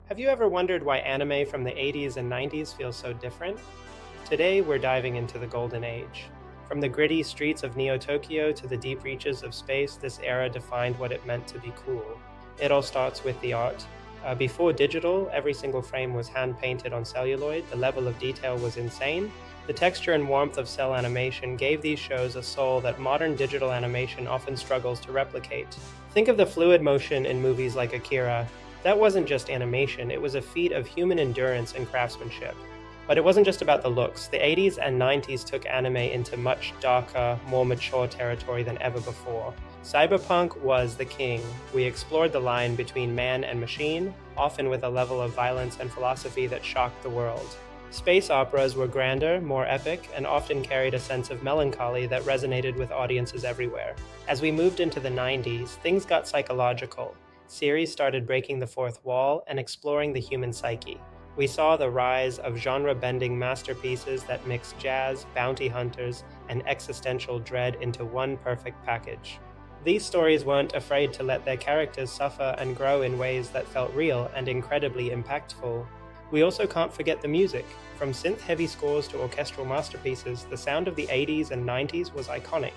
Have you ever wondered why anime from the 80s and 90s feels so different? Today, we're diving into the golden age. From the gritty streets of Neo-Tokyo to the deep reaches of space, this era defined what it meant to be cool. It all starts with the art. Before digital, every single frame was hand-painted on celluloid, the level of detail was insane. The texture and warmth of cell animation gave these shows a soul that modern digital animation often struggles to replicate. Think of the fluid motion in movies like Akira. That wasn't just animation, it was a feat of human endurance and craftsmanship. But it wasn't just about the looks. The 80s and 90s took anime into much darker, more mature territory than ever before. Cyberpunk was the king. We explored the line between man and machine, often with a level of violence and philosophy that shocked the world. Space operas were grander, more epic, and often carried a sense of melancholy that resonated with audiences everywhere. As we moved into the 90s, things got psychological. Series started breaking the fourth wall and exploring the human psyche. We saw the rise of genre-bending masterpieces that mixed jazz, bounty hunters, and existential dread into one perfect package. These stories weren't afraid to let their characters suffer and grow in ways that felt real and incredibly impactful. We also can't forget the music. From synth-heavy scores to orchestral masterpieces, the sound of the 80s and 90s was iconic.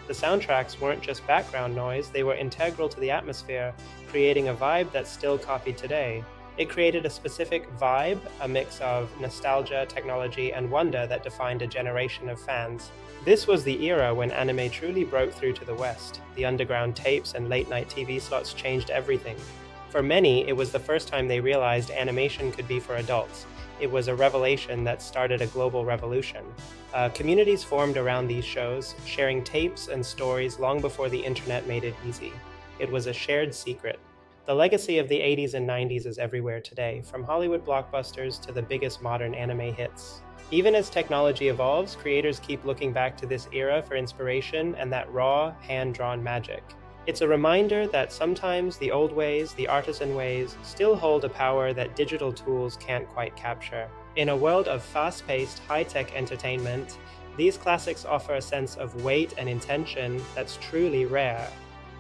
The soundtracks weren't just background noise, they were integral to the atmosphere, creating a vibe that's still copied today. It created a specific vibe, a mix of nostalgia, technology, and wonder that defined a generation of fans. This was the era when anime truly broke through to the West. The underground tapes and late-night TV slots changed everything. For many, it was the first time they realized animation could be for adults. It was a revelation that started a global revolution. Communities formed around these shows, sharing tapes and stories long before the internet made it easy. It was a shared secret. The legacy of the 80s and 90s is everywhere today, from Hollywood blockbusters to the biggest modern anime hits. Even as technology evolves, creators keep looking back to this era for inspiration and that raw, hand-drawn magic. It's a reminder that sometimes the old ways, the artisan ways, still hold a power that digital tools can't quite capture. In a world of fast-paced, high-tech entertainment, these classics offer a sense of weight and intention that's truly rare.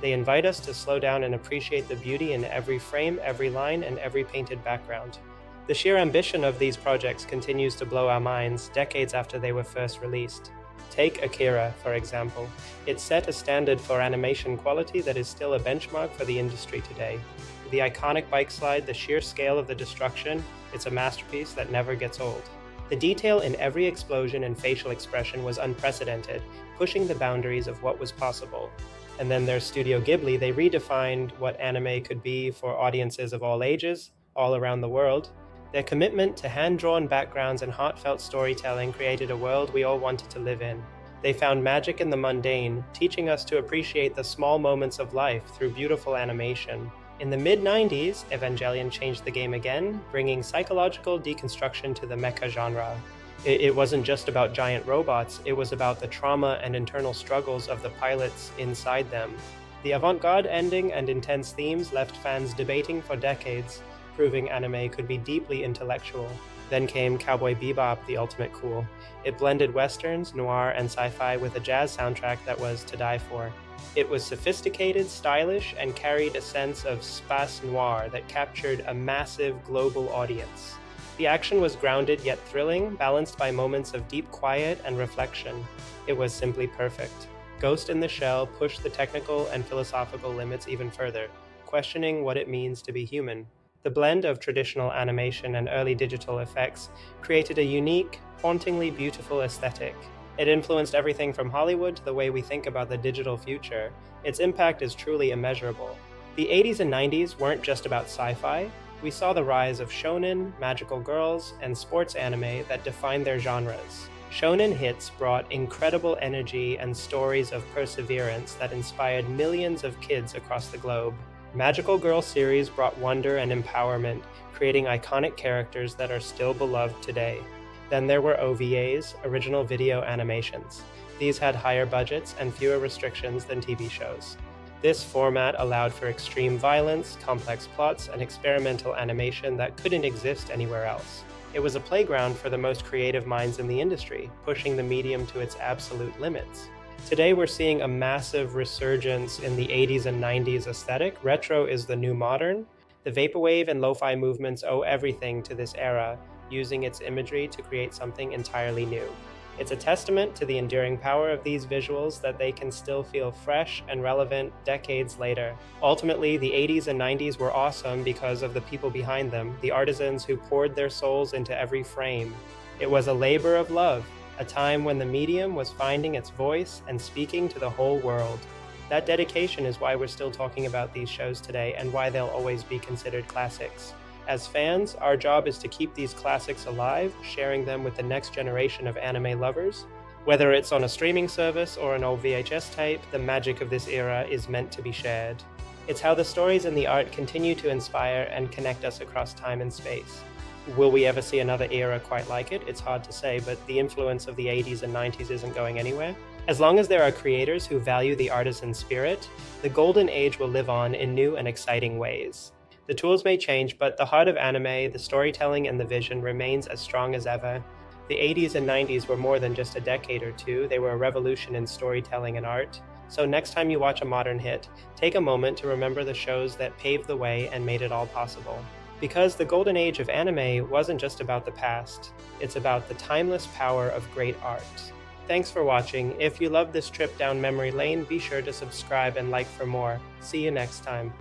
They invite us to slow down and appreciate the beauty in every frame, every line, and every painted background. The sheer ambition of these projects continues to blow our minds decades after they were first released. Take Akira, for example. It set a standard for animation quality that is still a benchmark for the industry today. The iconic bike slide, the sheer scale of the destruction, it's a masterpiece that never gets old. The detail in every explosion and facial expression was unprecedented, pushing the boundaries of what was possible. And then there's Studio Ghibli. They redefined what anime could be for audiences of all ages, all around the world. Their commitment to hand-drawn backgrounds and heartfelt storytelling created a world we all wanted to live in. They found magic in the mundane, teaching us to appreciate the small moments of life through beautiful animation. In the mid-90s, Evangelion changed the game again, bringing psychological deconstruction to the mecha genre. It wasn't just about giant robots, it was about the trauma and internal struggles of the pilots inside them. The avant-garde ending and intense themes left fans debating for decades, proving anime could be deeply intellectual. Then came Cowboy Bebop, the ultimate cool. It blended westerns, noir, and sci-fi with a jazz soundtrack that was to die for. It was sophisticated, stylish, and carried a sense of space noir that captured a massive global audience. The action was grounded yet thrilling, balanced by moments of deep quiet and reflection. It was simply perfect. Ghost in the Shell pushed the technical and philosophical limits even further, questioning what it means to be human. The blend of traditional animation and early digital effects created a unique, hauntingly beautiful aesthetic. It influenced everything from Hollywood to the way we think about the digital future. Its impact is truly immeasurable. The 80s and 90s weren't just about sci-fi. We saw the rise of shonen, magical girls, and sports anime that defined their genres. Shonen hits brought incredible energy and stories of perseverance that inspired millions of kids across the globe. Magical Girl series brought wonder and empowerment, creating iconic characters that are still beloved today. Then there were OVAs, original video animations. These had higher budgets and fewer restrictions than TV shows. This format allowed for extreme violence, complex plots, and experimental animation that couldn't exist anywhere else. It was a playground for the most creative minds in the industry, pushing the medium to its absolute limits. Today we're seeing a massive resurgence in the 80s and 90s aesthetic. Retro is the new modern. The vaporwave and lo-fi movements owe everything to this era, using its imagery to create something entirely new. It's a testament to the enduring power of these visuals that they can still feel fresh and relevant decades later. Ultimately, the 80s and 90s were awesome because of the people behind them, the artisans who poured their souls into every frame. It was a labor of love, a time when the medium was finding its voice and speaking to the whole world. That dedication is why we're still talking about these shows today and why they'll always be considered classics. As fans, our job is to keep these classics alive, sharing them with the next generation of anime lovers. Whether it's on a streaming service or an old VHS tape, the magic of this era is meant to be shared. It's how the stories and the art continue to inspire and connect us across time and space. Will we ever see another era quite like it? It's hard to say, but the influence of the 80s and 90s isn't going anywhere. As long as there are creators who value the artisan spirit, the golden age will live on in new and exciting ways. The tools may change, but the heart of anime, the storytelling, and the vision remains as strong as ever. The 80s and 90s were more than just a decade or two, they were a revolution in storytelling and art. So next time you watch a modern hit, take a moment to remember the shows that paved the way and made it all possible. Because the golden age of anime wasn't just about the past, it's about the timeless power of great art. Thanks for watching. If you loved this trip down memory lane, be sure to subscribe and like for more. See you next time.